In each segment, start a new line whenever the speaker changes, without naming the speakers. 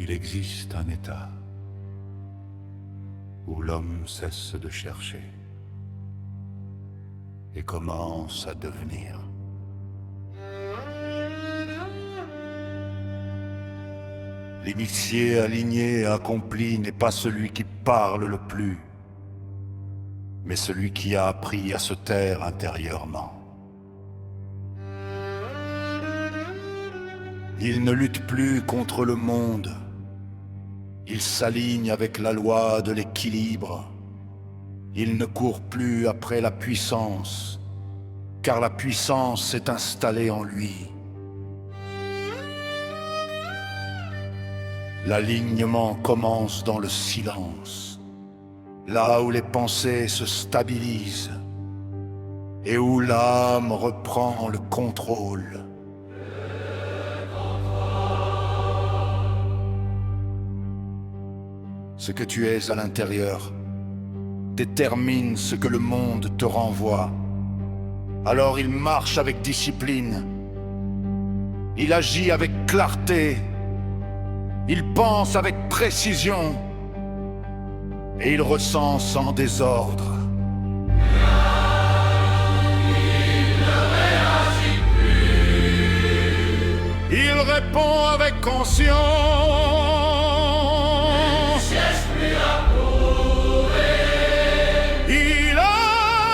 Il existe un état où l'homme cesse de chercher et commence à devenir. L'initié aligné et accompli n'est pas celui qui parle le plus, mais celui qui a appris à se taire intérieurement. Il ne lutte plus contre le monde. Il s'aligne avec la loi de l'équilibre. Il ne court plus après la puissance, car la puissance s'est installée en lui. L'alignement commence dans le silence, là où les pensées se stabilisent et où l'âme reprend le contrôle. Ce que tu es à l'intérieur détermine ce que le monde te renvoie. Alors il marche avec discipline, il agit avec clarté, il pense avec précision et il ressent sans désordre.
Il ne réagit plus.
Il répond avec conscience. Il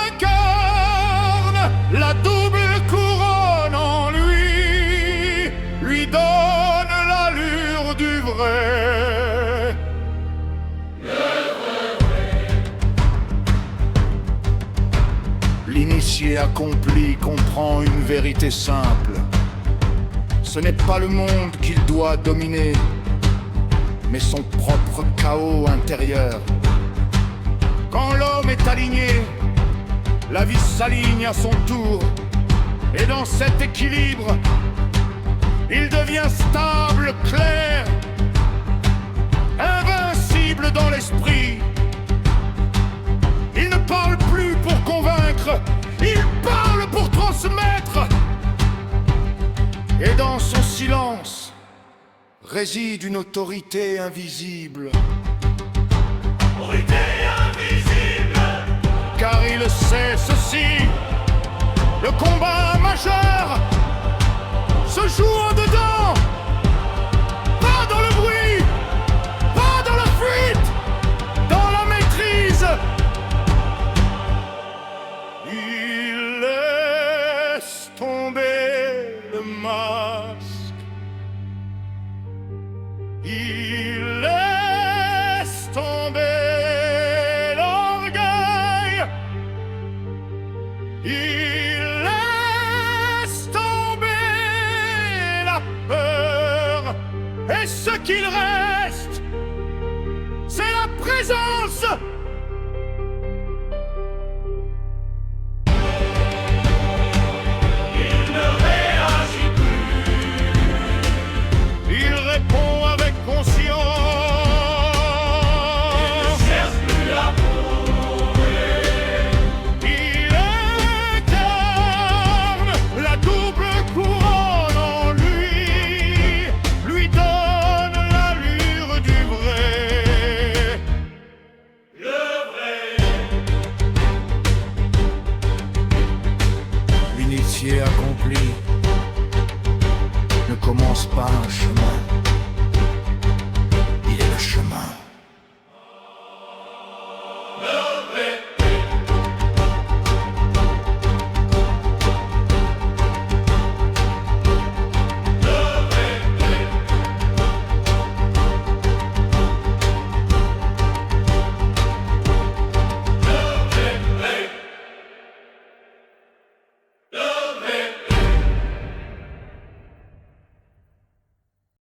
incarne la double couronne en lui donne l'allure du vrai. L'initié accompli comprend une vérité simple. Ce n'est pas le monde qu'il doit dominer, mais son propre chaos intérieur. Quand l'homme est aligné, la vie s'aligne à son tour. Et dans cet équilibre, il devient stable, clair, invincible dans l'esprit. Il ne parle plus pour convaincre, il parle pour transmettre. Et dans son silence réside une autorité invisible.
Autorité invisible.
Car il sait ceci, le combat majeur se joue en dedans, pas dans le bruit, pas dans la fuite, dans la maîtrise. Il laisse tomber le masque, il laisse tomber l'orgueil, il laisse tomber la peur, et ce qu'il reste, c'est la présence